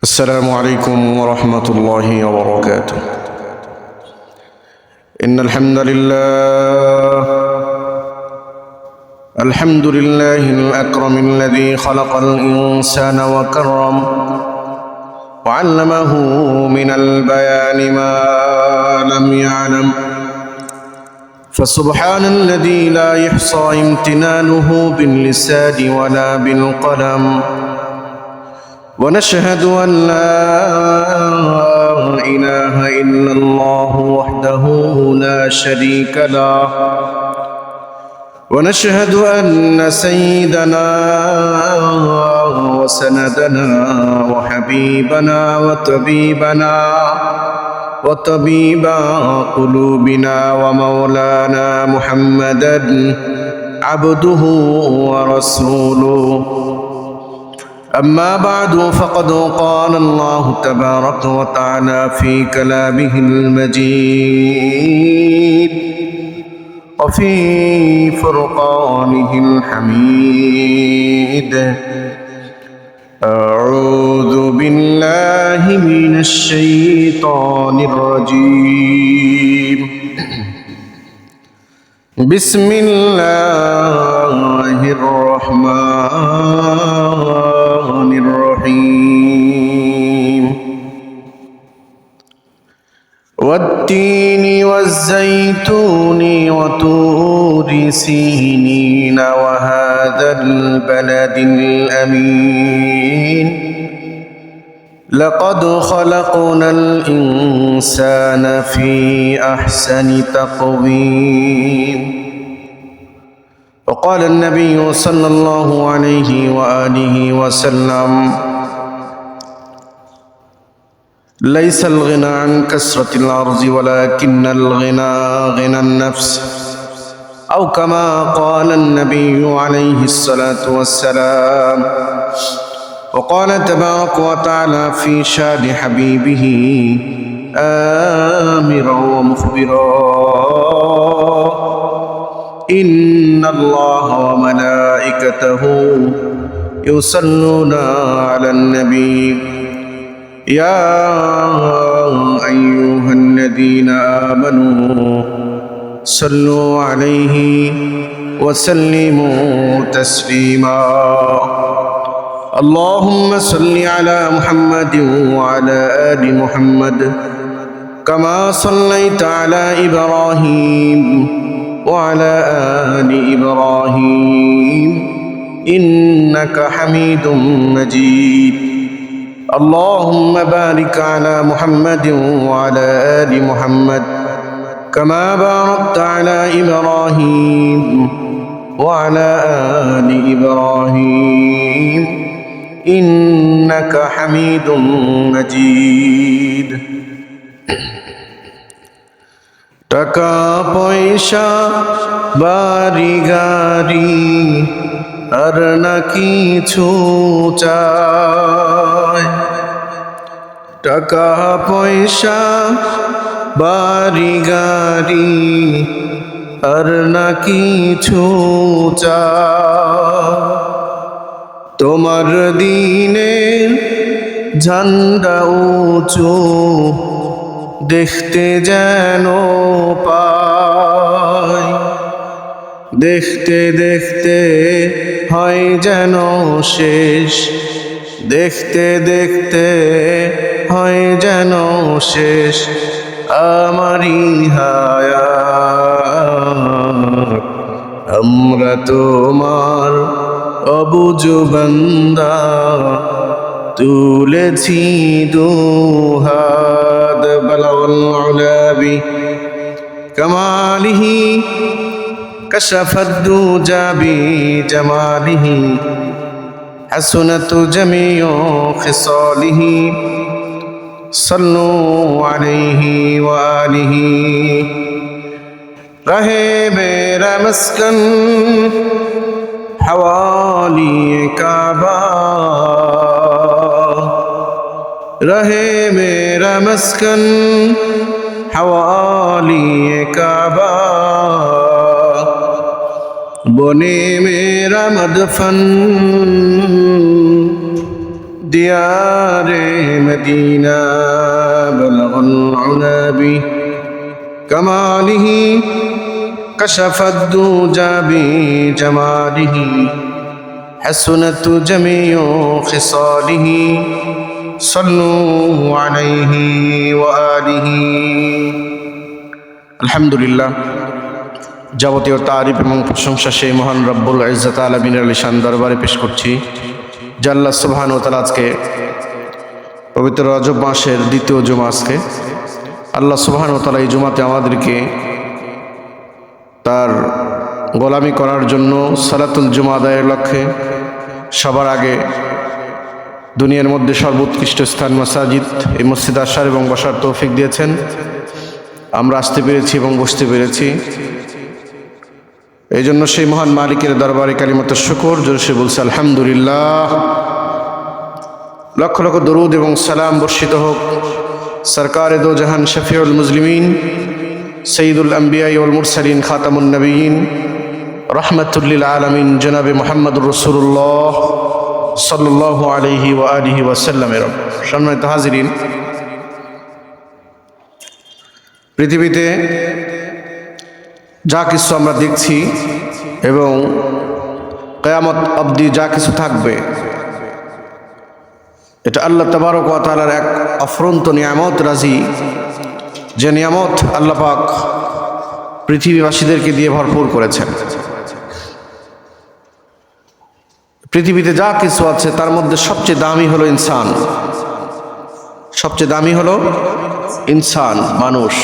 السلام عليكم ورحمة الله وبركاته. إن الحمد لله الأكرم الذي خلق الإنسان وكرم وعلمه من البيان ما لم يعلم، فسبحان الذي لا يحصى امتنانه باللسان ولا بالقلم، ونشهد أن لا إله إلا الله وحده لا شريك له، ونشهد أن سيدنا وسندنا وحبيبنا وطبيب قلوبنا ومولانا محمدا عبده ورسوله. أما بعد، فقد قال الله تبارك وتعالى في كلامه المجيد وفي فرقانه الحميد: أعوذ بالله من الشيطان الرجيم. بسم الله الرحمن الرحيم. والتين والزيتون وطور سينين وهذا البلد الأمين، لقد خلقنا الإنسان في أحسن تقويم. وقال النبي صلى الله عليه وآله وسلم: ليس الغنى عن كثرة الأرض ولكن الغنى غنى النفس، أو كما قال النبي عليه الصلاة والسلام. وقال تبارك وتعالى في شان حبيبه آمرا ومخبرا: إن الله وملائكته يصلون على النبي يا أيها الذين آمنوا صلوا عليه وسلموا تسليما. اللهم صل على محمد وعلى آل محمد كما صليت على إبراهيم وعلى آل إبراهيم إنك حميد مجيد. اللهم بارك على محمد وعلى آل محمد كما باركت على إبراهيم وعلى آل إبراهيم إنك حميد مجيد। টাকা পয়সা বাড়ি গাড়ি আর না কিছু চাই, টাকা পয়সা বাড়ি গাড়ি আর না কিছু চাই, তোমার দিনের ঝান্ডা উঁচু দেখতে যেন পাই, দেখতে দেখতে হয় যেন শেষ, দেখতে দেখতে হয় যেন শেষ আমারই হায়াত। আমরা তোমার অবুঝ বান্দা, তুলেছি দুহাত। বালাগাল উলা বিকামালিহি কাশাফাদ দুজা বিজামালিহি হাসুনাত জামিউ খিসালিহি সাল্লু আলাইহি ওয়া আলিহি। রহে মেরা মস্কন हवाली काबा, रहे मेरा मस्कन हवाली काबा, बने मेरा मदफन ديار مدينة بلغ العلا بكماله كشف الدجى بجماله حسنت جميع خصاله صلوا عليه وآله الحمد لله যাবতীয় তারিফ এবং প্রশংসা সেই মহান রব্বুল ইজ্জত আলামিনের লিশান দরবারে পেশ করছি। যে আল্লাহ সুবহানাহু ওয়া তাআলা আজকে পবিত্র রজব মাসের দ্বিতীয় জুমা, আজকে আল্লাহ সুবহানাহু ওয়া তাআলা এই জুমাতে আমাদেরকে তার গোলামি করার জন্য সালাতুল জুমা আদায়ের লক্ষ্যে সবার আগে দুনিয়ার মধ্যে সর্বোৎকৃষ্ট স্থান মাসাজিদ, এই মসজিদে আসার এবং বসার তৌফিক দিয়েছেন। আমরা আসতে পেরেছি এবং বসতে পেরেছি, এই জন্য সেই মহান মালিকের দরবারে কালিমাত শুকর জোরসে বলছে আলহামদুলিল্লাহ। লক্ষ লক্ষ দরুদ এবং সালাম বর্ষিত হোক সরকারে দো জাহান শফিউল মুজলিমিন সৈয়দুল আম্বিয়া ওয়াল মুরসালিন খাতামুন নবিয়িন রাহমাতুল লিল আলামিন জনাবে মুহাম্মদুর রাসূলুল্লাহ সাল্লাল্লাহু আলাইহি ওয়া আলিহি ওয়া সাল্লামের। সম্মানিত হাজিরিন, পৃথিবীতে যা কিছু আমরা দেখছি এবং কিয়ামত অবধি যা কিছু থাকবে, এটা আল্লাহ তাবারক ওয়া তাআলার এক অফুরন্ত নিয়ামত রাজি, যে নিয়ামত আল্লাহ পাক পৃথিবীবাসীদেরকে দিয়ে ভরপুর করেছেন। পৃথিবীতে যা কিছু আছে তার মধ্যে সবচেয়ে দামি হলো ইনসান, সবচেয়ে দামি হলো ইনসান, মানুষ।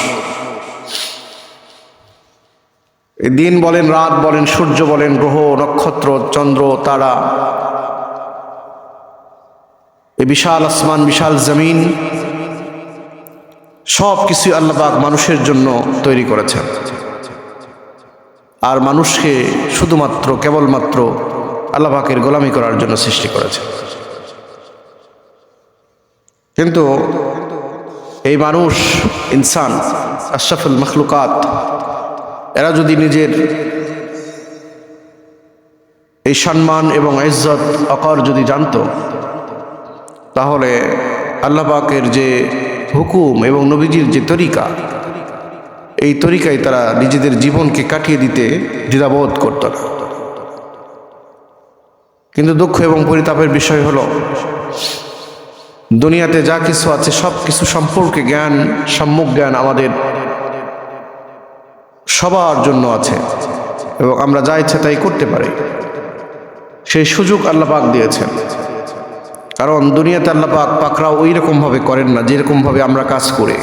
দিন বলেন, রাত বলেন, সূর্য বলেন, গ্রহ নক্ষত্র, চন্দ্র তারা, এই বিশাল আসমান, বিশাল জমিন, সব কিছু আল্লাহ পাক মানুষের জন্য তৈরি করেছেন। আর মানুষকে শুধুমাত্র কেবলমাত্র আল্লাহ পাকের গোলামি করার জন্য সৃষ্টি করেছেন। কিন্তু এই মানুষ, ইনসান, আশরাফুল মখলুকাত, এরা যদি নিজের এই সম্মান এবং ইজ্জত অকর যদি জানত, তাহলে আল্লাহ পাকের যে হুকুম এবং নবীজির যে তরিকা, এই তরিকায় তারা নিজেদের জীবনকে কাটিয়ে দিতে দ্বিধাবোধ করত না। কিন্তু দুঃখ এবং পরিতাপের বিষয় হলো, দুনিয়াতে যা কিছু আছে সব কিছু সম্পর্কে জ্ঞান, সম্যক জ্ঞান আমাদের সবার জন্য আছে এবং আমরা যা ইচ্ছা তাই করতে পারি, সেই সুযোগ আল্লাহ পাক দিয়েছেন। কারণ দুনিয়াতে আল্লাহ পাক পাকড়াও ওই রকমভাবে করেন না যেরকমভাবে আমরা কাজ করে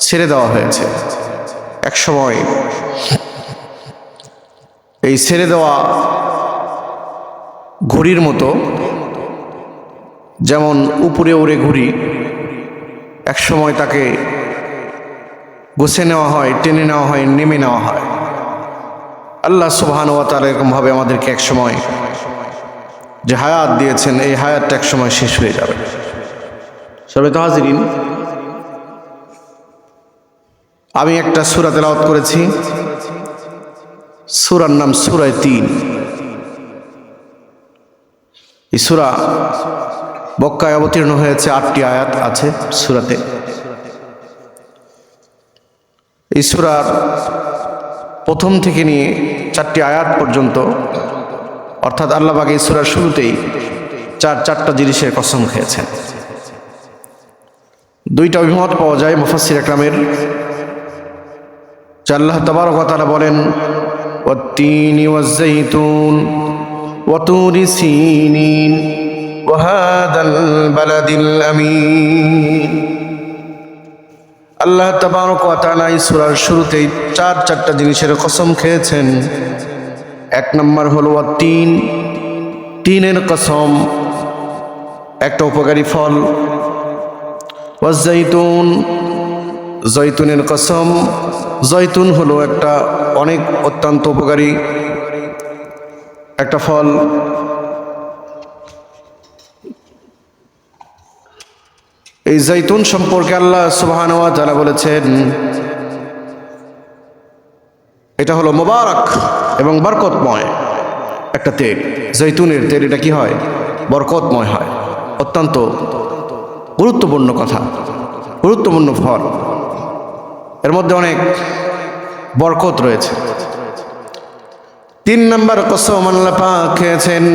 ছেড়ে দেওয়া হয়েছে। এক সময় এই ছেড়ে দেওয়া ঘুড়ির মতো, যেমন উপরে উড়ে ঘুড়ি, এক সময় তাকে গুছে নেওয়া হয়, টেনে নেওয়া হয়, নেমে নেওয়া হয়। আল্লাহ সুবহানাহু ওয়া তাআলা এরকমভাবে আমাদেরকে এক সময় যে হায়াত দিয়েছেন, এই হায়াতটা এক সময় শেষ হয়ে যাবে। সবাই তো হাজিরিন, আমি একটা সূরা তেলাওয়াত করেছি, সূরার নাম সূরা ৩। এই সূরা মক্কায় অবতীর্ণ হয়েছে, ৮টি আয়াত আছে সূরাতে। এই সূরার প্রথম থেকে নিয়ে 4টি আয়াত পর্যন্ত, অর্থাৎ আল্লাহ পাক এই সূরার শুরুতেই চারটা জিনিসের কসম খেয়েছেন। দুইটা অভিমত পাওয়া যায় মুফাসসির ইকরামের, যে আল্লাহ তাবারক ওয়া তাআলা বলেন ওয়াত-তিনি ওয়াজ-যাইতুন ওয়া তুরি সিনিন ওয়া হাদাল বালাদিল আমিন। আল্লাহ তাবারক ওয়া তাআলা এই সূরার শুরুতেই চারটা জিনিসের কসম খেয়েছেন। এক নম্বর হলো ওয়াত-তিন, তিনের কসম, একটা উপকারী ফল। ওয়াজ-যাইতুন, জৈতুনের কসম, জৈতুন হলো একটা অত্যন্ত উপকারী একটা ফল। এই জৈতুন সম্পর্কে আল্লাহ সুবহানাহু ওয়া তাআলা বলেছেন, এটা হলো মোবারক এবং বরকতময় একটা তেল। জৈতুনের তেল, এটা কি হয়? বরকতময় হয়। অত্যন্ত গুরুত্বপূর্ণ কথা, গুরুত্বপূর্ণ ফল। এর মধ্যে অনেক বরকত রয়েছে। 3 নম্বর কসম আল্লাহ পাক খেয়েছেন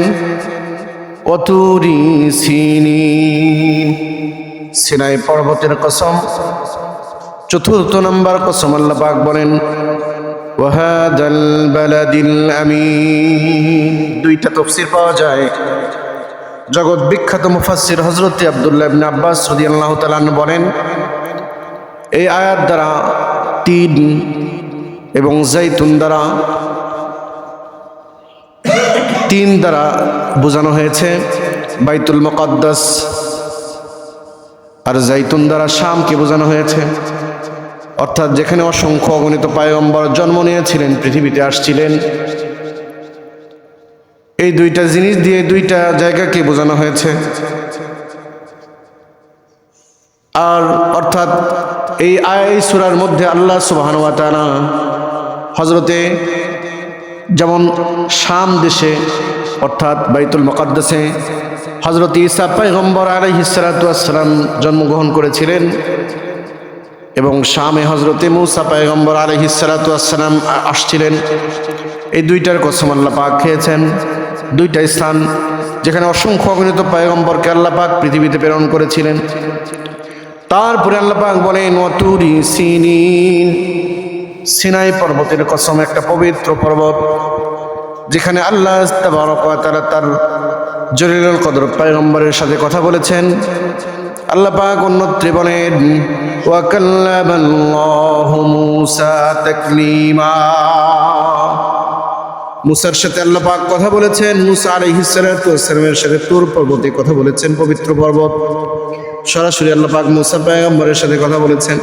ওয়াতুরি সিনিন, সিনাই পর্বতের কসম। 4th নম্বর কসম আল্লাহ পাক বলেন ওয়াহাদাল বালাদিল আমিন। 2টা তাফসীর পাওয়া যায়। জগৎ বিখ্যাত মুফাসসির হযরত আব্দুল্লাহ ইবনে আব্বাস রাদিয়াল্লাহু তাআলা বলেন, এই আয়াত দ্বারা তিন এবং জাইতুন দ্বারা 3 দ্বারা বোঝানো হয়েছে বাইতুল মুকাদ্দাস, আর জাইতুন দ্বারা শামকে বোঝানো হয়েছে। অর্থাৎ যেখানে অসংখ্য অগণিত পয়গম্বর জন্ম নিয়েছিলেন, পৃথিবীতে আসছিলেন, এই 2টা জিনিস দিয়ে 2টা জায়গাকে বোঝানো হয়েছে। আর অর্থাৎ এই সূরার মধ্যে আল্লাহ সুবহানাহু ওয়া তাআলা হযরতে যেমন শাম দেশে অর্থাৎ বাইতুল মুকাদ্দাসে হযরত ঈসা পয়গম্বর আলাইহিস সালাতু ওয়াস সালাম জন্মগ্রহণ করেছিলেন, এবং শামে হযরতে মূসা পয়গম্বর আলাইহিস সালাতু ওয়াস সালাম আসছিলেন। এই 2টার কসম আল্লাহ পাক খেয়েছেন। 2টা স্থান যেখানে অসংখ্য অগণিত পয়গম্বরকে আল্লাহ পাক পৃথিবীতে প্রেরণ করেছিলেন। তারপরে আল্লাহ পাক বলেন ওয়াতুরি সিনিন, সিনাই পর্বতের কসম, একটা পবিত্র পর্বত যেখানে আল্লাহ তাবারক ওয়া তাআলা তার জলিলুল কদর পয়গম্বরের সাথে কথা বলেছেন। আল্লাহ পাক অন্যত্রে বলেন ওয়া কাল্লামাল্লাহু মূসা তাকলিমা, মূসার সাথে আল্লাহ পাক কথা বলেছেন। মূসা আলাইহিস সালাতু ওয়াস সালামের সাথে তুর পর্বতে কথা বলেছেন, পবিত্র পর্বত। সরাসরি আল্লাহ পাক মূসা পয়গম্বরের সাথে কথা বলেছেন।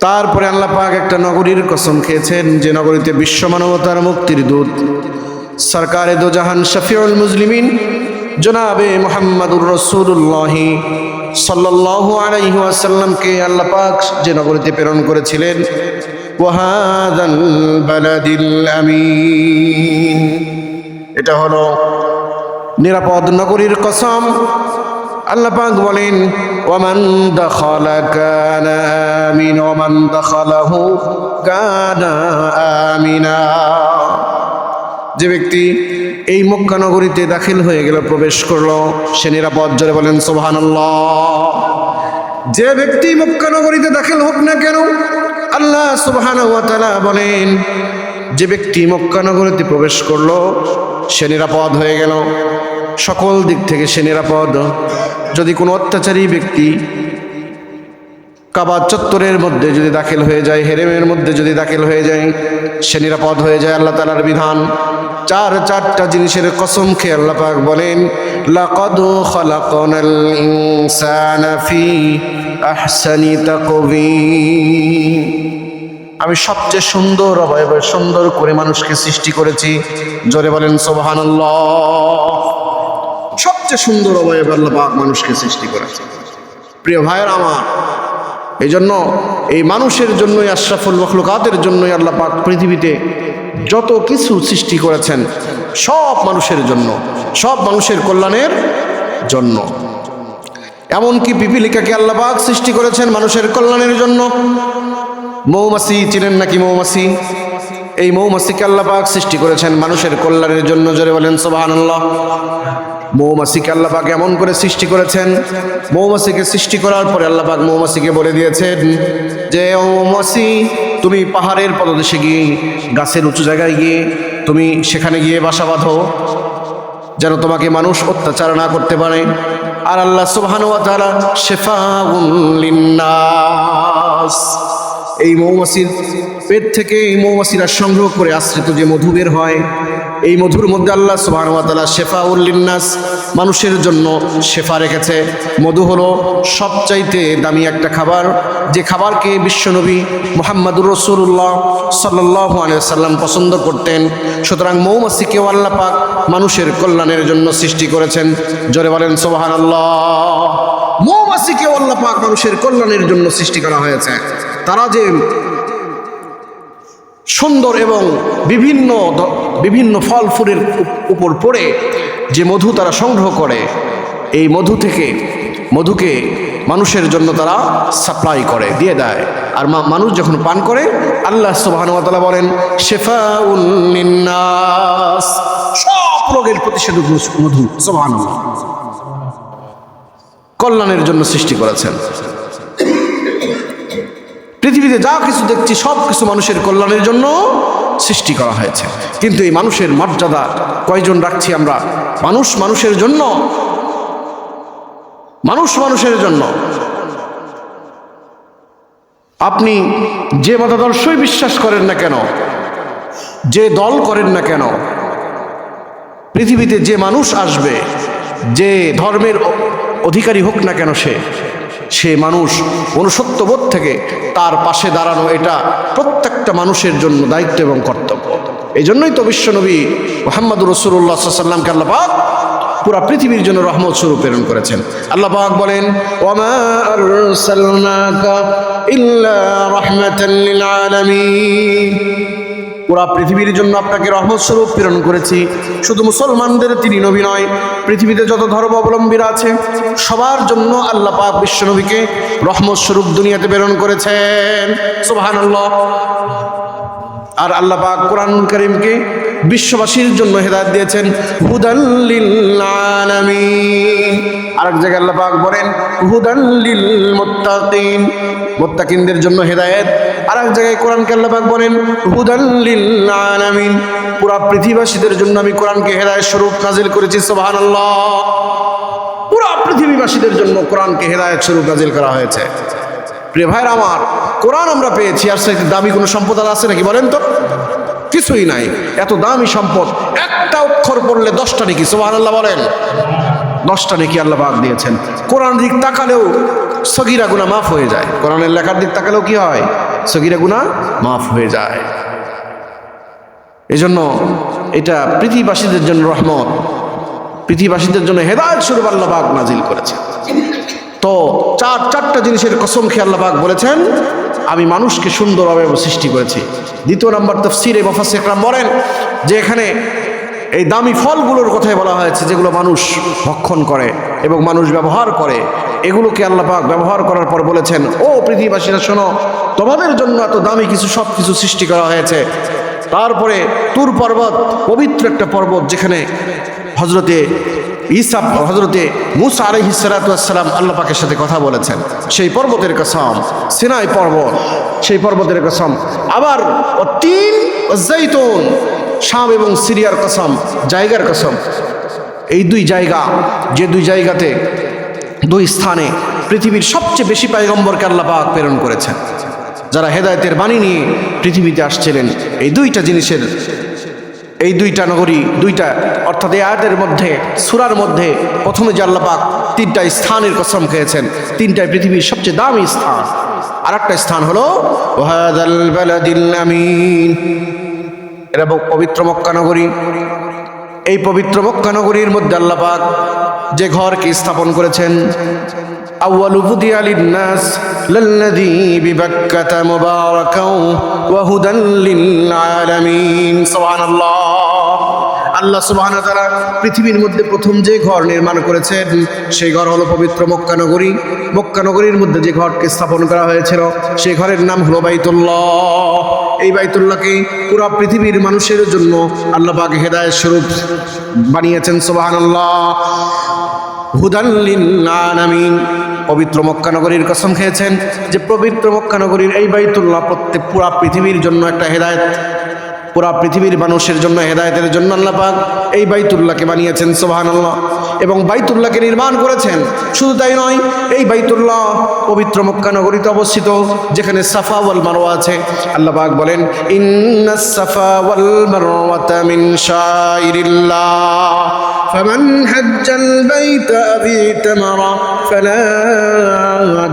তারপরে আল্লাহ পাক একটা নগরীর কসম খেয়েছেন, যে নগরীতে বিশ্ব মানবতার মুক্তির দূত সরকারে দো জাহান শফিউল মুসলিমিন জনাবে মুহাম্মাদুর রাসূলুল্লাহ সাল্লাল্লাহু আলাইহি ওয়াসাল্লামকে আল্লাহ পাক যে নগরীতে প্রেরণ করেছিলেন ওয়াহাদাল বালাদিল আমিন, এটা হলো নিরাপদ নগরীর কসম। আল্লাহ পাক বলেন ওয়ামান দাখালা কানা আমিন ওয়ামান দাখালাহু কানা আমিনা, যে ব্যক্তি এই মক্কা নগরীতে দাখিল হয়ে গেল, প্রবেশ করলো, সে নিরাপদ। জোরে বলেন সুবহানাল্লাহ। যে ব্যক্তি মক্কা নগরীতে দাখিল হোক না কেন, আল্লাহ সুবহানাহু ওয়া তাআলা বলেন যে ব্যক্তি মক্কা নগরীতে প্রবেশ করলো সে নিরাপদ হয়ে গেল, সকল দিক থেকে সে নিরাপদ। যদি কোনো অত্যাচারী ব্যক্তি কাবা চত্বরের মধ্যে যদি দাখিল হয়ে যায়, হেরেমের মধ্যে যদি দাখিল হয়ে যায়, সে নিরাপদ হয়ে যায়। আল্লাহ তাআলার বিধান। 4টা জিনিসের কসম খেয়ে আল্লাহ পাক বলেন লাকাদ খালাকনাল ইনসানা ফি আহসানি তাকওয়িম, আমি সবচেয়ে সুন্দর অবয়বে সুন্দর করে মানুষকে সৃষ্টি করেছি। জোরে বলেন সুবহানাল্লাহ। সবচেয়ে সুন্দর অবয়বে আল্লাহ পাক মানুষকে সৃষ্টি করেছে। প্রিয় ভাইয়ের আমার, এই জন্য এই মানুষের জন্যই, আশরাফুল মাখলুকাতের জন্যই আল্লাহ পাক পৃথিবীতে যত কিছু সৃষ্টি করেছেন সব মানুষের জন্য, সব মানুষের কল্যাণের জন্য। এমনকি পিপিলিকাকে আল্লাহ পাক সৃষ্টি করেছেন মানুষের কল্যাণের জন্য। মৌমাছি চিনেন নাকি? মৌমাছি, এই মৌমাছিকে আল্লাহ পাক সৃষ্টি করেছেন মানুষের কল্যাণের জন্য। জোরে বলেন সুবহানাল্লাহ। মৌমাছিকে আল্লাহ পাক এমন করে সৃষ্টি করেছেন, মৌমাছিকে সৃষ্টি করার পরে আল্লাহ পাক মৌমাছিকে বলে দিয়েছেন যে মৌমাছি, তুমি পাহাড়ের পদদেশে গিয়ে, গাছের উঁচু জায়গায় গিয়ে তুমি সেখানে গিয়ে বাসা বাঁধো, যেন তোমাকে মানুষ অত্যাচার না করতে পারে। আর আল্লাহ সুবহানাহু ওয়া তাআলা শিফাউন লিন্নাস, এই মৌমাছির পেট থেকে এই মৌমাছিরা সংগ্রহ করে আশ্রিত যে মধু বের হয়, এই মধুর মধ্যে আল্লাহ সুবহানাহু ওয়া তাআলা শিফাউল লিন্নাস, মানুষের জন্য শেফা রেখেছে। মধু হলো সবচাইতে দামি একটা খাবার, যে খাবারকে বিশ্বনবী মুহাম্মদুর রাসূলুল্লাহ সাল্লাল্লাহু আলাইহি ওয়াসাল্লাম পছন্দ করতেন। সুতরাং মৌমাছিকেও আল্লাহ পাক মানুষের কল্যাণের জন্য সৃষ্টি করেছেন। জোরে বলেন সুবহানাল্লাহ। মৌমাছিকেও আল্লাহ পাক মানুষের কল্যাণের জন্য সৃষ্টি করা হয়েছে। তারা যে সুন্দর এবং বিভিন্ন ফল ফুলের উপর পড়ে যে মধু তারা সংগ্রহ করে, এই মধুকে মানুষের জন্য তারা সাপ্লাই করে দিয়ে দেয়। আর মানুষ যখন পান করে আল্লাহ সুবহানাহু ওয়া তাআলা বলেন শিফাউন লিন্নাস, সব রোগের প্রতিষেধক মধু। সুবহানাল্লাহ, কল্যাণের জন্য সৃষ্টি করেছেন। পৃথিবীতে যা কিছু দেখছি সব কিছু মানুষের কল্যাণের জন্য সৃষ্টি করা হয়েছে। কিন্তু এই মানুষের মর্যাদা কয়জন রাখছি আমরা? মানুষের জন্য, মানুষের জন্য। আপনি যে মতাদর্শই বিশ্বাস করেন না কেন, যে দল করেন না কেন, পৃথিবীতে যে মানুষ আসবে, যে ধর্মের অধিকারী হোক না কেন, সে মানুষ মনুষ্যত্ববোধ থেকে তার পাশে দাঁড়ানো, এটা প্রত্যেকটা মানুষের জন্য দায়িত্ব এবং কর্তব্য। এই জন্যই তো বিশ্বনবী মুহাম্মদুর রাসূলুল্লাহ সাল্লাল্লাহু আলাইহি ওয়াসাল্লামকে আল্লাহ পাক পুরা পৃথিবীর জন্য রহমত স্বরূপ প্রেরণ করেছেন। আল্লাহ পাক বলেন ওয়ামা আরসালনাকা ইল্লা রাহমাতাল লিল আলামিন, পুরা পৃথিবীর জন্য আপনাকে রহমত স্বরূপ প্রেরণ করেছি। শুধু মুসলমানদের তিনি নবী নয়, পৃথিবীতে যত ধর্মাবলম্বীরা আছে সবার জন্য আল্লাহ পাক বিশ্বনবীকে রহমত স্বরূপ দুনিয়াতে প্রেরণ করেছেন। সুবহানাল্লাহ। আর আল্লাহ পাক কোরআনুল কারীমকে বিশ্ববাসীর জন্য হেদায়েত দিয়েছেন হুদাল লিল আলামিন। আরেক জায়গায় আল্লাহ পাক বলেন হুদাল লিল মুত্তাকিন, মুত্তাকিনদের জন্য হেদায়েত। আরেক জায়গায় কোরআনকে আল্লাহ পাক বলেন হুদাল লিল আলামিন, পুরা পৃথিবীবাসীদের জন্য আমি কোরআনকে হেদায়েত স্বরূপ নাজিল করেছি। সুবহানাল্লাহ, পুরা পৃথিবীবাসীদের জন্য কোরআনকে হেদায়েত স্বরূপ নাজিল করা হয়েছে। প্রিয় ভাইরা আমার, কোরআন আমরা পেয়েছি, আর সেই দামি কোনো সম্পদ আর আছে নাকি বলেন তো? কিছুই নাই। এত দামি সম্পদ, একটা অক্ষর পড়লে 10টা নাকি। সুবহানাল্লাহ বলেন, 10টা নাকি আল্লাহ পাক দিয়েছেন। কোরআন দিক তাকালেও সগীরা গুনাহ মাফ হয়ে যায়। কোরআনের লেখার দিক তাকালেও কি হয়? সগীরা গুনাহ মাফ হয়ে যায়। এজন্য এটা পৃথিবীবাসীদের জন্য রহমত, পৃথিবীবাসীদের জন্য হেদায়েত স্বরূপ আল্লাহ পাক নাজিল করেছেন। তো চারটা জিনিসের কসম খেয়ে আল্লাহ পাক বলেছেন আমি মানুষকে সুন্দরভাবে সৃষ্টি করেছি। দ্বিতীয় নম্বর তাফসীরে মুফাসসির ইকরাম বলেন যে এখানে এই দামি ফলগুলোর কথাই বলা হয়েছে যেগুলো মানুষ ভক্ষণ করে এবং মানুষ ব্যবহার করে। এগুলোকে আল্লাহ পাক ব্যবহার করার পর বলেছেন ও পৃথিবীবাসীরা শোনো, তোমাদের জন্য এত দামি সব কিছু সৃষ্টি করা হয়েছে। তারপরে তুর পর্বত, পবিত্র একটা পর্বত, যেখানে হযরতে মুসা আলাইহিস সালাতু ওয়াস সালাম আল্লাহ পাকের সাথে কথা বলেছেন, সেই পর্বতের কসম, সিনাই পর্বত, সেই পর্বতের কসম। আবার তিন জাইতুন, শাম এবং সিরিয়ার কসম, জায়গার কসম। এই দুই জায়গা, যে দুই জায়গাতে, দুই স্থানে পৃথিবীর সবচেয়ে বেশি পয়গম্বরকে আল্লাহ পাক প্রেরণ করেছেন, যারা হেদায়েতের বাণী নিয়ে পৃথিবীতে আসছিলেন। এই দুইটা জিনিসের, এই দুইটা নগরী, দুইটা অর্থাৎ এই আয়াতের মধ্যে, সূরার মধ্যে প্রথমে যে আল্লাহ পাক 3টা স্থানের কসম খেয়েছেন, 3টাই পৃথিবীর সবচেয়ে দামি স্থান। আর একটা স্থান হলো ওয়াহাদাল বালাদিল আমিন, এটা পবিত্র মক্কা নগরী। এই পবিত্র মক্কা নগরীর মধ্যে আল্লাহ পাক যে ঘরকে স্থাপন করেছেন, আউয়ালু বুদিয়া লিন্নাস লাল্লাযী বিবাক্কাতা মুবারাকাও ওয়া হুদাল লিল আলামিন। সুবহানাল্লাহ। আল্লাহ সুবহানাহু ওয়া তাআলা পৃথিবীর মধ্যে প্রথম যে ঘর নির্মাণ করেছেন সেই ঘর হলো পবিত্র মক্কা নগরী। মক্কা নগরীর মধ্যে যে ঘরকে স্থাপন করা হয়েছিল সেই ঘরের নাম হলো বাইতুল্লাহ। এই বাইতুল্লাহকে পুরো পৃথিবীর মানুষের জন্য আল্লাহ পাক হেদায়েত স্বরূপ বানিয়েছেন। সুবহানাল্লাহ। হুদাল লিল আলামিন, পবিত্র মক্কা নগরীর কসম খেয়েছেন যে পবিত্র মক্কা নগরীর এই বাইতুল্লাহ পুরা পৃথিবীর জন্য একটা হেদায়েত, পুরা পৃথিবীর মানুষের জন্য হেদায়েতের জন্য আল্লাহ পাক এই বাইতুল্লাহকে বানিয়েছেন। সুবহানাল্লাহ। এবং বাইতুল্লাহকে নির্মাণ করেছেন। শুধু তাই নয়, এই বাইতুল্লাহ পবিত্র মক্কা নগরীতে অবস্থিত, যেখানে সাফা ওয়াল মারওয়া আছে। আল্লাহ পাক বলেন ইন্নাস সাফা ওয়াল মারওয়াতা মিন শাইরিল্লাহ ফামান হাজ্জাল বাইতা আও ইতামারা ফালা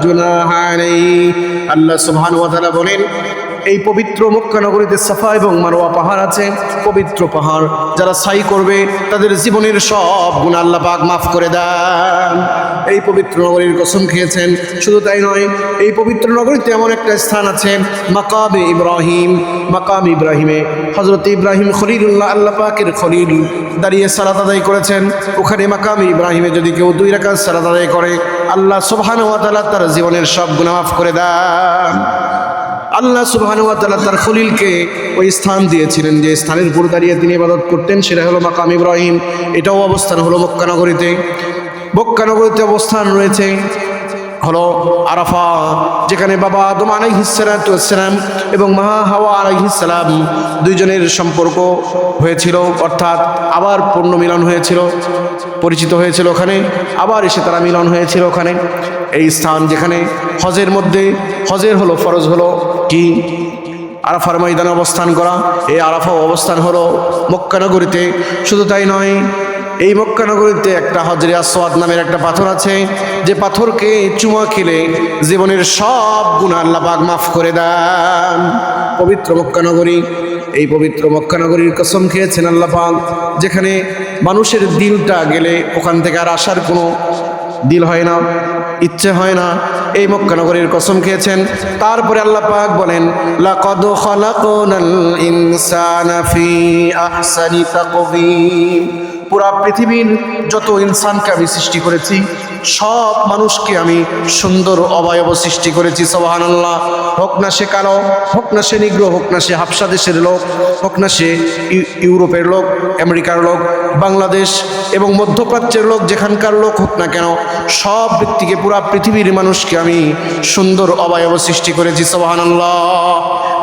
জুনাহা আলাইহি। আল্লাহ সুবহানাহু ওয়া তাআলা বলেন এই পবিত্র মক্কা নগরীতে সাফা এবং মারওয়া পাহাড় আছে, পবিত্র পাহাড়। যারা সাই করবে তাদের জীবনের সব গুনাহ আল্লাহ পাক মাফ করে দেন। এই পবিত্র নগরীর কসম খেয়েছেন। শুধু তাই নয়, এই পবিত্র নগরীতে এমন একটা স্থান আছে মাকামে ইব্রাহিম। মাকাম ইব্রাহিমে হযরত ইব্রাহিম খলিলুল্লাহ, আল্লাহ পাকের খলিল, দাঁড়িয়ে সালাত আদায় করেছেন। ওখানে মাকামে ইব্রাহিমে যদি কেউ 2 রাকাত সালাত আদায় করে, আল্লাহ সুবহানাহু ওয়া তাআলা তার জীবনের সব গুনাহ মাফ করে দেন। আল্লাহ সুবহানাহু ওয়া তাআলা তার খলিলকে ওই স্থান দিয়েছিলেন, যে স্থানের উপর দাঁড়িয়ে তিনি ইবাদত করতেন, সেটা হলো মাকাম ইব্রাহিম। এটাও অবস্থান হলো মক্কা নগরীতে। মক্কা নগরীতে অবস্থান রয়েছে হলো আরাফা, যেখানে বাবা আদম আলাইহিস সালাম এবং মা হাওয়া আলাইহিস সালাম দুইজনের সম্পর্ক হয়েছিল, অর্থাৎ আবার পূর্ণ মিলন হয়েছিল, পরিচিত হয়েছিল ওখানে, আবার এসে তারা মিলন হয়েছিল ওখানে। এই স্থান যেখানে হজের হলো ফরজ হলো কি আরাফার ময়দানে অবস্থান করা। এই আরাফা অবস্থান হলো মক্কা নগরীতে। শুধু তাই নয়, এই মক্কা নগরীতে একটা হজরে আসওয়াদ নামের একটা পাথর আছে, যে পাথরকে চুমা খেলে জীবনের সব গুনাহ আল্লাহ পাক মাফ করে দেন। পবিত্র মক্কা নগরী, এই পবিত্র মক্কা নগরীর কসম খেয়েছেন আল্লাহ পাক, যেখানে মানুষের দিলটা গেলে ওখান থেকে আর আসার কোনো দিল হয় না, ইচ্ছে হয় না। এই মক্কা নগরীর কসম খেয়েছেন। তারপরে আল্লাহ পাক বলেন, লাকাদ খালাকনাল ইনসানা ফি আহসানি তাকওয়িম। পুরা পৃথিবীর যত ইনসানকে আমি সৃষ্টি করেছি, সব মানুষকে আমি সুন্দর অবয়ব সৃষ্টি করেছি। সুবহানাল্লাহ। হোক না সে কালো, হোক না সে নিগ্রো, হোক না সে হাবশা দেশের লোক, হোক না সে ইউরোপের লোক, আমেরিকার লোক, বাংলাদেশ এবং মধ্যপ্রাচ্যের লোক, যেখানকার লোক হোক না কেন, সব ব্যক্তিকে, পুরা পৃথিবীর মানুষকে আমি সুন্দর অবয়ব সৃষ্টি করেছি। সুবহানাল্লাহ।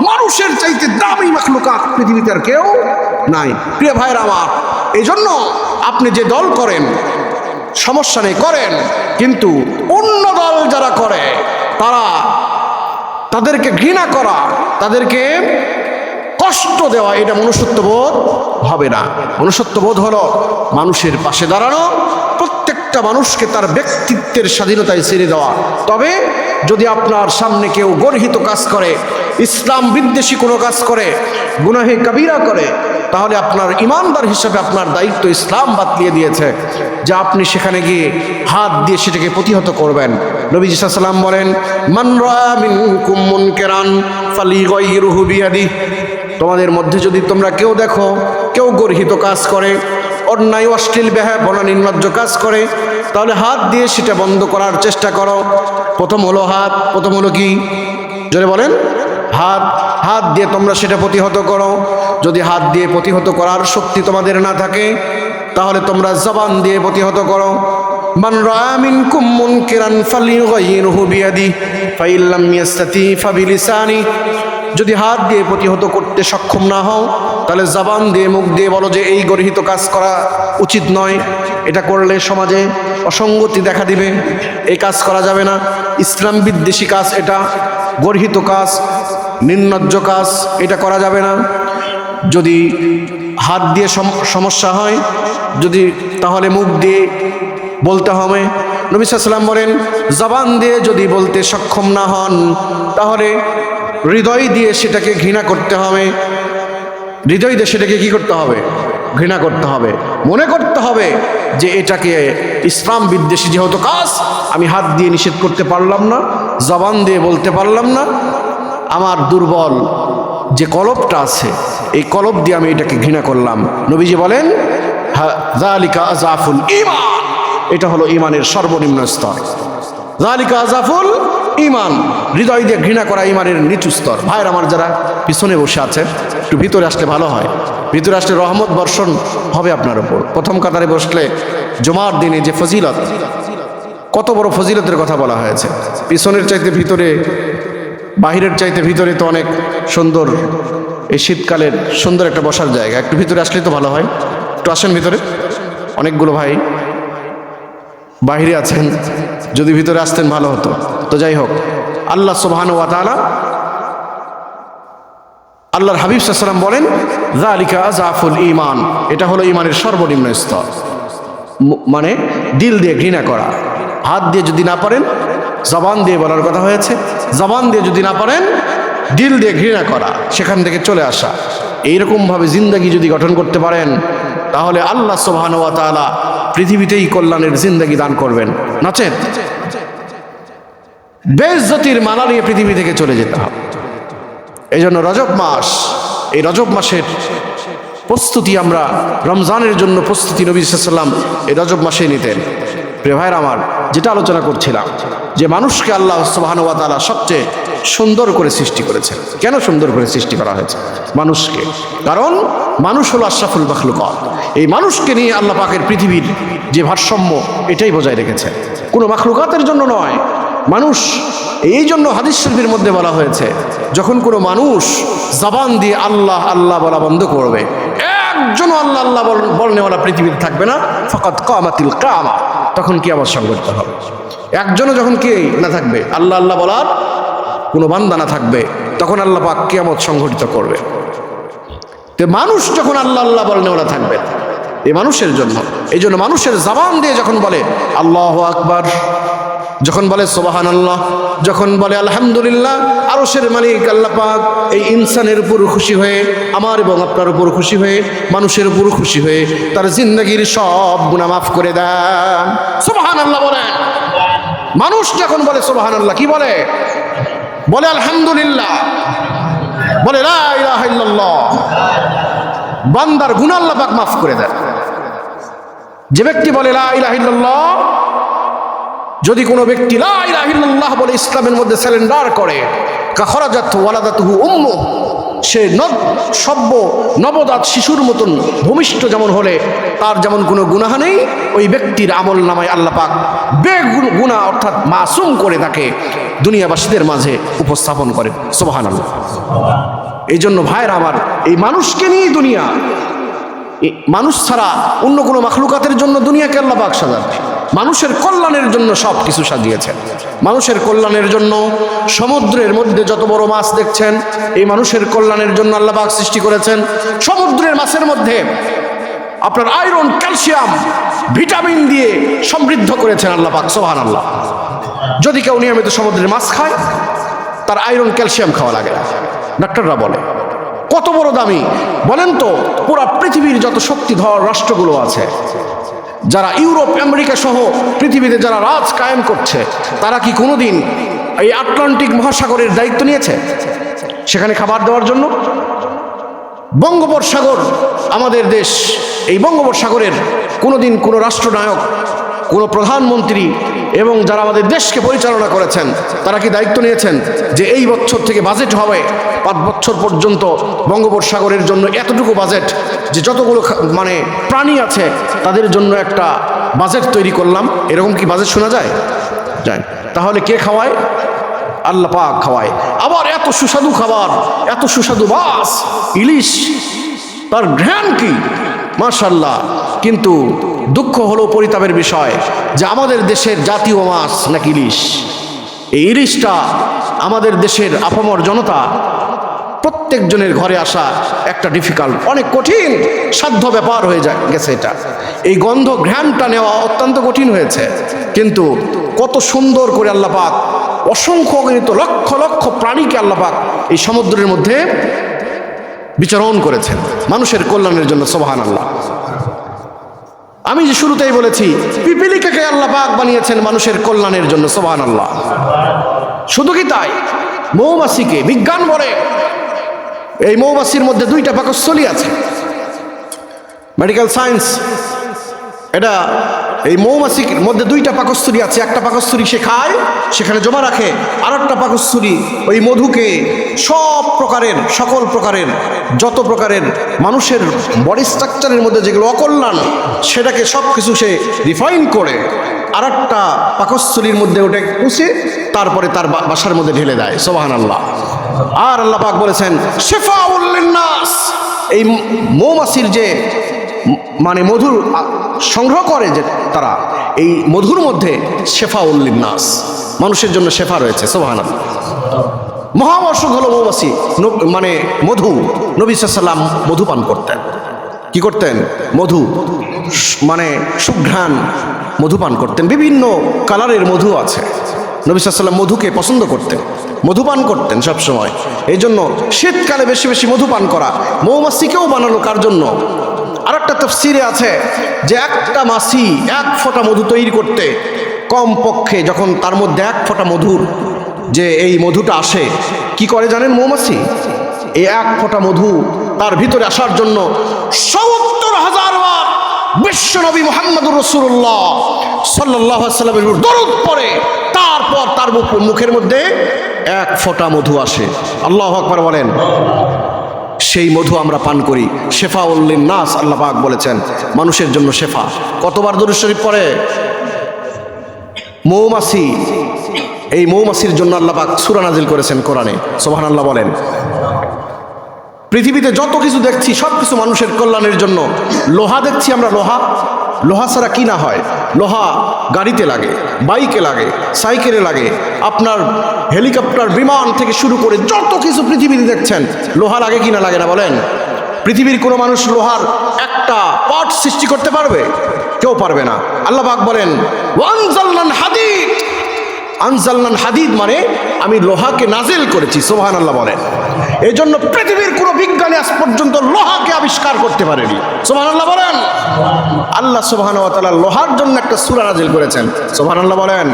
মানুষের চাইতে দামি মাখলুকাত পৃথিবীতে আর কেউ নাই। প্রিয় ভাইরা আমার, এই জন্য আপনি যে দল করেন সমস্যা নেই, করেন, কিন্তু অন্য দল যারা করে তাদেরকে ঘৃণা করা, তাদেরকে কষ্ট দেওয়া, এটা মনুষ্যত্ববোধ হবে না। মনুষ্যত্ববোধ হলো মানুষের পাশে দাঁড়ানো, প্রত্যেকটা মানুষকে তার ব্যক্তিত্বের স্বাধীনতায় ছেড়ে দেওয়া। তবে যদি আপনার সামনে কেউ গর্হিত কাজ করে, ইসলাম বিদ্বেষী কোনো কাজ করে, গুনাহে কাবীরা করে, তাহলে আপনার ইমানদার হিসাবে আপনার দায়িত্ব ইসলাম বাতলিয়ে দিয়েছে যে আপনি সেখানে গিয়ে হাত দিয়ে সেটাকে প্রতিহত করবেন। নবী সাল্লাল্লাহু আলাইহি ওয়াসাল্লাম বলেন, মান রাআ মিনকুম মুনকারান ফালিগাইরহু বিয়াদিহি। তোমাদের মধ্যে যদি তোমরা কেউ দেখো কেউ গর্হিত কাজ করে, অন্যায় অশ্লীল বেহায়াপনা নির্লজ্জ কাজ করে, তাহলে হাত দিয়ে সেটা বন্ধ করার চেষ্টা করো। প্রথম হলো হাত, প্রথম হলো কি জোরে বলেন? হাত দিয়ে তোমরা সেটা প্রতিহত করো। যদি হাত দিয়ে প্রতিহত করার শক্তি তোমাদের না থাকে, তাহলে তোমরা জবান দিয়ে প্রতিহত করো। মান রাআ মিনকুম মুনকারান ফালিগাইরহু বিয়াদিহি ফাইন লাম ইয়াস্তাতি ফাবিলিসানি। যদি হাত দিয়ে প্রতিহত করতে সক্ষম না হও, তাহলে জবান দিয়ে, মুখ দিয়ে বলো যে এই গর্হিত কাজ করা উচিত নয়, এটা করলে সমাজে অসঙ্গতি দেখা দিবে, এই কাজ করা যাবে না, ইসলাম বিদ্বেষী কাজ, এটা গর্হিত কাজ, নির্লজ্জ কাজ, এটা করা যাবে না। যদি হাত দিয়ে সমস্যা হয়, যদি তাহলে মুখ দিয়ে বলতে হবে। নবী সাল্লাল্লাহু আলাইহি ওয়াসাল্লাম বলেন, জবান দিয়ে যদি বলতে সক্ষম না হন, তাহলে হৃদয় দিয়ে সেটাকে ঘৃণা করতে হবে। হৃদয় দিয়ে সেটাকে কি করতে হবে? ঘৃণা করতে হবে। মনে করতে হবে যে এটাকে ইসলাম বিদ্বেষী যেহেতু কাজ, আমি হাত দিয়ে নিষেধ করতে পারলাম না, জবান দিয়ে বলতে পারলাম না, আমার দুর্বল যে কলবটা আছে, এই কলব দিয়ে আমি এটাকে ঘৃণা করলাম। নবীজি বলেন, যালিকা আযাফুল ঈমান। এটা হলো ঈমানের সর্বনিম্ন স্তর। যালিকা আযাফুল ঈমান। হৃদয় দিয়ে ঘৃণা করা ঈমানের নিচু স্তর। ভাইয়ের আমার যারা পিছনে বসে আছে, একটু ভিতরে আসলে ভালো হয়। ভিতরে আসলে রহমত বর্ষণ হবে আপনার উপর। প্রথম কাতারে বসলে জুমার দিনে যে ফজিলত, কত বড় ফজিলতের কথা বলা হয়েছে। পিছনের চাইতে ভিতরে, বাহিরের চাইতে ভিতরে তো অনেক সুন্দর। এই শীতকালের সুন্দর একটা বসার জায়গা, একটু ভিতরে আসলে তো ভালো হয়। একটু আসেন ভিতরে। অনেকগুলো ভাই বাহিরে আছেন, যদি ভিতরে আসতেন ভালো হতো। তো যাই হোক, আল্লাহ সুবহানাহু ওয়া তাআলা, আল্লাহর হাবিব সাল্লাল্লাহু আলাইহি ওয়াসাল্লাম বলেন, যালিকা আযাফুল ঈমান। এটা হলো ঈমানের সর্বনিম্ন স্তর। মানে দিল দিয়ে ঘৃণা করা। হাত দিয়ে যদি না পারেন, জবান দিয়ে বলার কথা হয়েছে, জবান দিয়ে যদি না পারেন, দিল দিয়ে ঘৃণা করা, সেখান থেকে চলে আসা। এইরকমভাবে জিন্দেগি যদি গঠন করতে পারেন তাহলে আল্লাহ সুবহানাহু ওয়া তাআলা পৃথিবীতেই কল্যাণের জিন্দেগি দান করবেন। নচেত বেইজ্জতির মালা নিয়ে পৃথিবী থেকে চলে যেতে হবে। এই জন্য রজব মাস, এই রজব মাসের প্রস্তুতি, আমরা রমজানের জন্য প্রস্তুতি নবী সাল্লাল্লাহু আলাইহি ওয়াসাল্লাম এই রজব মাসে নিতেন। প্রিয় ভাইরা আমার, যেটা আলোচনা করছিলাম যে মানুষকে আল্লাহ সুবহানাহু ওয়া তাআলা সবচেয়ে সুন্দর করে সৃষ্টি করেছেন। কেন সুন্দর করে সৃষ্টি করা হয়েছে মানুষকে? কারণ মানুষ হলো আশরাফুল মাখলুকাত। এই মানুষকে নিয়ে আল্লাহ পাকের পৃথিবীর যে ভারসাম্য, এটাই বজায় রেখেছেন, কোনো মাখলুকাতের জন্য নয়। মানুষ, এই জন্য হাদিস শরীফের মধ্যে বলা হয়েছে, যখন কোনো মানুষ জবান দিয়ে আল্লাহ আল্লাহ বলা বন্ধ করবে, একজন আল্লাহ আল্লাহ বলনেওয়ালা পৃথিবীতে থাকবে না, ফাকাত কামাতিল কিয়ামা, তখন কিয়ামত সংঘটিত হবে। একজনও যখন কে না থাকবে, আল্লাহ আল্লাহ বলার কোনো বান্দা না থাকবে, তখন আল্লাহ পাক কিয়ামত সংঘটিত করবে। তো মানুষ যখন আল্লাহ আল্লাহ বলনেওয়ালা থাকবে এই মানুষের জন্য, এই জন্য মানুষের জবান দিয়ে যখন বলে আল্লাহু আকবার, যখন বলে সুবহানাল্লাহ, যখন বলে আলহামদুলিল্লাহ, আরশের মালিক আল্লাহ পাক এই ইনসানের উপর খুশি হয়ে, আমার এবং আপনার উপর খুশি হয়ে, মানুষের উপর খুশি হয়ে তার জিন্দেগির সব গুনাহ মাফ করে দেন। সুবহানাল্লাহ বলেন। মানুষ যখন বলে সুবহানাল্লাহ, কি বলে? বলে আলহামদুলিল্লাহ, বলে লা ইলাহা ইল্লাল্লাহ, বান্দার গুনাহ আল্লাহ পাক মাফ করে দেন। যে ব্যক্তি বলে লা ইলাহা ইল্লাল্লাহ, যদি কোনো ব্যক্তি লা ইলাহা ইল্লাল্লাহ বলে ইসলামের মধ্যে সারেন্ডার করে, কাখরাজাত ওয়ালাদাতুহু উম্মু, সে সভ্য নবজাত শিশুর মতন ভূমিষ্ঠ যেমন হলে তার যেমন কোনো গুনাহ নেই, ওই ব্যক্তির আমল নামায় আল্লাহ পাক বেগুনাহ অর্থাৎ মাসুম করে তাকে দুনিয়াবাসীদের মাঝে উপস্থাপন করে। সুবহানাল্লাহ। এই জন্য ভাইরা আমার, এই মানুষকে নিয়ে দুনিয়া, মানুষ ছাড়া অন্য কোনো মাখলুকাতের জন্য দুনিয়াকে আল্লাহ পাক সাজাননি, মানুষের কল্যাণের জন্য সব কিছু সাজিয়েছেন। মানুষের কল্যাণের জন্য সমুদ্রের মধ্যে যত বড় মাছ দেখছেন, এই মানুষের কল্যাণের জন্য আল্লাহ পাক সৃষ্টি করেছেন। সমুদ্রের মাছের মধ্যে আপনার আয়রন, ক্যালসিয়াম, ভিটামিন দিয়ে সমৃদ্ধ করেছেন আল্লাহ পাক। সুবহানাল্লাহ। যদি কেউ নিয়মিত সমুদ্রের মাছ খায়, তার আয়রন ক্যালসিয়াম খাওয়া লাগে না, ডাক্তাররা বলে। কত বড় দামি বলেন তো? পুরা পৃথিবীর যত শক্তিধর রাষ্ট্রগুলো আছে, যারা ইউরোপ, আমেরিকা সহ পৃথিবীতে যারা রাজ কায়েম করছে, তারা কি কোনোদিন এই আটলান্টিক মহাসাগরের দায়িত্ব নিয়েছে সেখানে খাবার দেওয়ার জন্য? বঙ্গোপসাগর আমাদের দেশ, এই বঙ্গোপসাগরের কোনোদিন কোনো রাষ্ট্রনায়ক, কোনো প্রধানমন্ত্রী এবং যারা আমাদের দেশকে পরিচালনা করেছেন, তারা কি দায়িত্ব নিয়েছেন যে এই বছর থেকে বাজেট হবে 5 বছর পর্যন্ত বঙ্গোপসাগরের জন্য এতটুকু বাজেট, যে যতগুলো মানে প্রাণী আছে তাদের জন্য একটা বাজেট তৈরি করলাম? এরকম কি বাজেট শোনা যায়? যায়। তাহলে কে খাওয়ায়? আল্লাহ পাক খাওয়ায়। আবার এত সুস্বাদু খাবার, এত সুস্বাদু মাছ, ইলিশ, তার ঘ্রাণ কি মাশাআল্লাহ। কিন্তু দুঃখ হলো, পরিতাপের বিষয় যে আমাদের দেশের জাতীয় মাছ নাকি ইলিশ। এই ইলিশটা আমাদের দেশের আপামর জনতা প্রত্যেকজনের ঘরে আসা একটা ডিফিকাল্ট, অনেক কঠিন সাধ্য ব্যাপার হয়ে গেছে এটা। এই গন্ধ ঘ্রাণটা নেওয়া অত্যন্ত কঠিন হয়েছে। কিন্তু কত সুন্দর করে আল্লাহ পাক অসংখ্য অগণিত লক্ষ লক্ষ প্রাণীকে আল্লাহ পাক এই সমুদ্রের মধ্যে বিচরণ করেছেন মানুষের কল্যাণের জন্য। সুবহানাল্লাহ। আমি যে শুরুতেই বলেছি, পিপিলিকাকে আল্লাহ পাক বানিয়েছেন মানুষের কল্যাণের জন্য। সুবহানাল্লাহ। শুধু কি তাই, মৌমাছিকে বিজ্ঞান বলে এই মৌমাছির মধ্যে 2টা পাকস্থলী আছে। মেডিকেল সায়েন্স এটা, এই মৌমাছির মধ্যে 2টা পাকস্থলী আছে। একটা পাকস্থলী সে খায়, সেখানে জমা রাখে, আর একটা পাকস্থলী ওই মধুকে সব প্রকারের, সকল প্রকারের, যত প্রকারের মানুষের বডি স্ট্রাকচারের মধ্যে যেগুলো অকল্যাণ, সেটাকে সব কিছু সে রিফাইন করে আর একটা পাকস্থলীর মধ্যে ওটা পুষে তারপরে তার বাসার মধ্যে ঢেলে দেয়। সুবহানাল্লাহ। আর আল্লাহ পাক বলেছেন শিফাউল লিন্নাস, এই মৌমাছির যে মানে মধু সংগ্রহ করে যে তারা, এই মধুর মধ্যে শিফাউল লিন্নাস, মানুষের জন্য শেফা রয়েছে। সুবহানাল্লাহ। মহাবর্ষক হলো মৌমাছি, মানে মধু। নবী সাল্লাল্লাহু আলাইহি ওয়াসাল্লাম মধু পান করতেন। কি করতেন? মধু, মানে সুঘ্রাণ মধু পান করতেন। বিভিন্ন কালারের মধু আছে। নবী সাল্লাল্লাহু আলাইহি ওয়াসাল্লাম মধুকে পছন্দ করতেন, মধুপান করতেন সব সময়। এই জন্য শীতকালে বেশি বেশি মধু পান করা। মৌমাছিকেও বানানো কার জন্য? আর একটা তাফসীরে আছে যে একটা মাছি এক ফোঁটা মধু তৈরি করতে কমপক্ষে যখন তার মধ্যে এক ফোঁটা মধুর যে এই মধুটা আসে, কি করে জানেন মৌমাছি? এই এক ফোঁটা মধু তার ভিতরে আসার জন্য ৭০,০০০ বার বিশ্বনবী মুহাম্মদুর রাসূলুল্লাহ সাল্লাল্লাহু আলাইহি ওয়াসাল্লামের উপর দরুদ পড়ে, তারপর তার মুখের মধ্যে এক ফোঁটা মধু আসে। আল্লাহু আকবার বলেন। সেই মধু আমরা পান করি। শেফাউল লিন্নাস, আল্লাহ পাক বলেছেন মানুষের জন্য শেফা। কতবার দরুদ শরীফ পড়ে? মৌমাছি, এই মৌমাছির জন্য আল্লাহ পাক সূরা নাজিল করেছেন কোরআনে। সুবহানাল্লাহ বলেন। পৃথিবীতে যত কিছু দেখছি সব কিছু মানুষের কল্যাণের জন্য। লোহা দেখছি আমরা, লোহা ছাড়া কি না হয়? লোহা গাড়িতে লাগে, বাইকে লাগে, সাইকেলে লাগে, আপনার হেলিকপ্টার, বিমান থেকে শুরু করে যত কিছু পৃথিবীতে দেখছেন লোহা লাগে কি না লাগে না বলেন? পৃথিবীর কোনো মানুষ লোহার একটা পার্ট সৃষ্টি করতে পারবে? কেউ পারবে না। আল্লাহ পাক বলেন ওয়ানজালনাল হাদিদ, আনজালনাল হাদিদ মানে আমি লোহাকে নাজিল করেছি। সুবহানাল্লাহ বলেন। এই জন্য পৃথিবীর কোনো বিজ্ঞানী আজ পর্যন্ত লোহাকে আবিষ্কার করতে পারেনি। সুবহানাল্লাহ বলেন। আল্লাহ সুবহানাহু ওয়া তাআলা লোহার জন্য একটা সূরা নাজিল করেছেন। সুবহানাল্লাহ বলেন।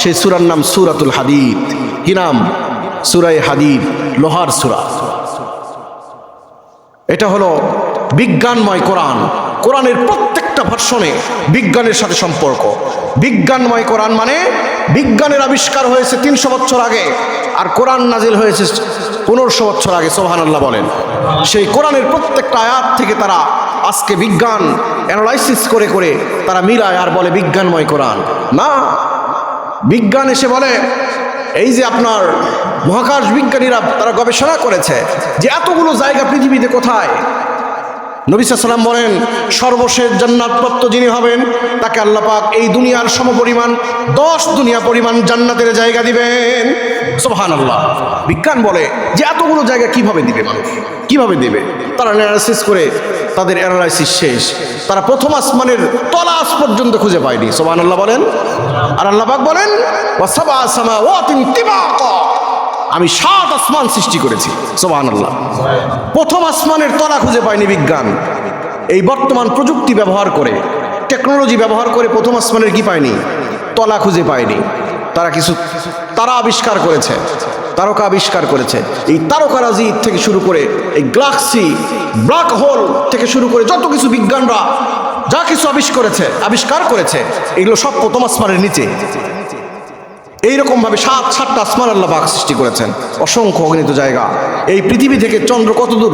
সেই সূরার নাম সূরাতুল হাদিদ। কি নাম? সূরায়ে হাদিদ, লোহার সূরা। এটা হলো বিজ্ঞানময় কোরআন। কোরআনের প্রত্যেকটা ভার্সনে বিজ্ঞানের সাথে সম্পর্ক। বিজ্ঞানময় কোরআন মানে বিজ্ঞানের আবিষ্কার হয়েছে ৩০০ বছর আগে, আর কোরআন নাজিল হয়েছে ১৫০০ বছর আগে। সুবহানাল্লাহ বলেন। সেই কোরআনের প্রত্যেকটা আয়াত থেকে তারা আজকে বিজ্ঞান অ্যানালাইসিস করে করে তারা মিলায় আর বলে বিজ্ঞানময় কোরআন। না, বিজ্ঞান এসে বলে এই যে আপনার মহাকাশ বিজ্ঞানীরা তারা গবেষণা করেছে যে এতগুলো জায়গা পৃথিবীতে কোথায়। নবী সাল্লাল্লাহু আলাইহি ওয়াসাল্লাম বলেন সর্বশেষ জান্নাতপ্রাপ্ত যিনি হবেন তাকে আল্লাহ পাক এই দুনিয়ার সমপরিমাণ 10 দুনিয়া পরিমাণ জান্নাতের জায়গা দিবেন। সুবহানাল্লাহ। বিজ্ঞান বলে যে এতগুলো জায়গা কিভাবে দিবে মানুষ, কিভাবে দিবে? তারা অ্যানালাইসিস করে তাদের অ্যানালাইসিস শেষ, তারা প্রথম আসমানের তলাস পর্যন্ত খুঁজে পায়নি। সুবহানাল্লাহ বলেন। আর আল্লাহ পাক বলেন ওয়া সাবআ সামাওয়াতিন তিবাকা, আমি 7 আসমান সৃষ্টি করেছি। সুবহানাল্লাহ। প্রথম আসমানের তলা খুঁজে পায়নি বিজ্ঞান। এই বর্তমান প্রযুক্তি ব্যবহার করে, টেকনোলজি ব্যবহার করে প্রথম আসমানের কি পায়নি? তলা খুঁজে পায়নি। তারা আবিষ্কার করেছে, তারকা আবিষ্কার করেছে। এই তারকারাজি থেকে শুরু করে এই গ্যালাক্সি, ব্ল্যাক হোল থেকে শুরু করে যত কিছু বিজ্ঞানরা যা কিছু আবিষ্কার করেছে এগুলো সব প্রথম আসমানের নিচে। এইরকমভাবে 7টা আসমান আল্লাহ পাক সৃষ্টি করেছেন, অসংখ্য অগণিত জায়গা। এই পৃথিবী থেকে চন্দ্র কত দূর?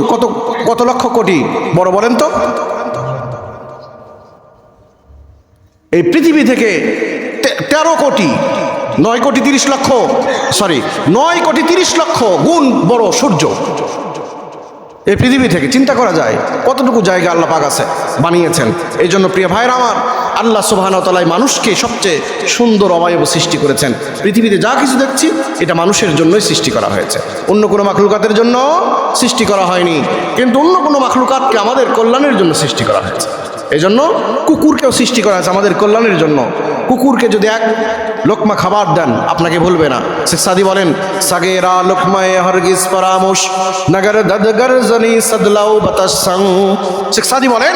কত লক্ষ কোটি? বড় বলেন তো। এই পৃথিবী থেকে 13 কোটি 9 কোটি 30 লক্ষ 9 কোটি 30 লক্ষ গুণ বড় সূর্য এই পৃথিবী থেকে। চিন্তা করা যায় কতটুকু জায়গা আল্লাহ পাক আছে বানিয়েছেন। এই জন্য প্রিয় ভাইরা আমার, আল্লাহ সুবহানাহু ওয়া তাআলা মানুষকে সবচেয়ে সুন্দর অবয়ব সৃষ্টি করেছেন। পৃথিবীতে যা কিছু দেখছি এটা মানুষের জন্যই সৃষ্টি করা হয়েছে, অন্য কোনো মাখলুকাতের জন্য সৃষ্টি করা হয়নি। কিন্তু অন্য কোনো মাখলুকাতকে আমাদের কল্যাণের জন্য সৃষ্টি করা হয়েছে। এই জন্য কুকুরকেও সৃষ্টি করা হয়েছে আমাদের কল্যাণের জন্য। কুকুরকে যদি এক লোকমা খাবার দেন আপনাকে ভুলবে না। শেখ সাদি বলেন সাগেরা লোকমায়ে হরগিজ পরামর্শ নগর দদগর জনি সদলাও বাতাসং। শেখ সাদি বলেন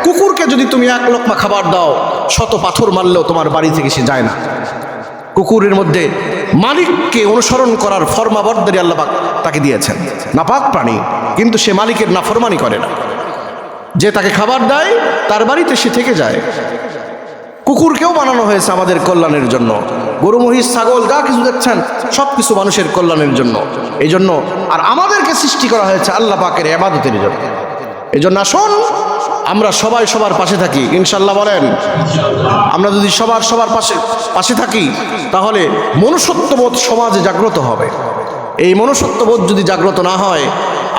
কুকুরকে যদি তুমি এক লোকমা খাবার দাও 100 পাথর মারলেও তোমার বাড়ি থেকে সে যায় না। কুকুরের মধ্যে মালিককে অনুসরণ করার ফরমাবরদারি আল্লাহ পাক তাকে দিয়েছেন। নাপাক প্রাণী, কিন্তু সে মালিকের নাফরমানি করে না। যে তাকে খাবার দেয় তার বাড়িতে সে থেকে যায়। কুকুরকেও বানানো হয়েছে আমাদের কল্যাণের জন্য। গরু, মহিষ, ছাগল যা কিছু দেখছেন সব কিছু মানুষের কল্যাণের জন্য। এই জন্য আর আমাদেরকে সৃষ্টি করা হয়েছে আল্লাহ পাকের ইবাদতের জন্য। এই জন্য আসুন আমরা সবাই সবার পাশে থাকি, ইনশাল্লাহ বলেন। আমরা যদি সবার পাশে থাকি তাহলে মনুষ্যত্ববোধ সমাজে জাগ্রত হবে। এই মনুষ্যত্ববোধ যদি জাগ্রত না হয়,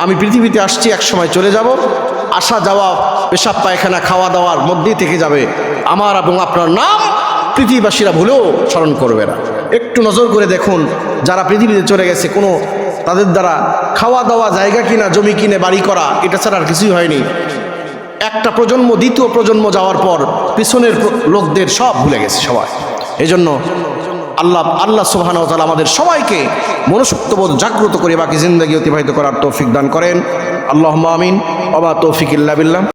আমি পৃথিবীতে আসছি, এক সময় চলে যাব, আসা যাওয়া, পেশাব পায়খানা, খাওয়া দাওয়ার মধ্যেই থেকে যাবে। আমার এবং আপনার নাম পৃথিবীবাসীরা ভুলেও স্মরণ করবে না। একটু নজর করে দেখুন, যারা পৃথিবীতে চলে গেছে কোনো তাদের দ্বারা খাওয়া দাওয়া, জায়গা কিনা, জমি কিনে বাড়ি করা, এটা ছাড়া আর কিছুই হয়নি। একটা প্রজন্ম দ্বিতীয় প্রজন্ম যাওয়ার পর পিছনের লোকদের সব ভুলে গেছে সবাই। এই জন্য আল্লাহ সুবহানাহু ওয়া তাআলা আমাদের সবাইকে মনুষ্যত্ববোধ জাগ্রত করে বাকি জিন্দেগি অতিবাহিত করার তৌফিক দান করেন। আল্লাহুম্মা আমিন ওয়া মা তৌফিক ইল্লা বিল্লাহ।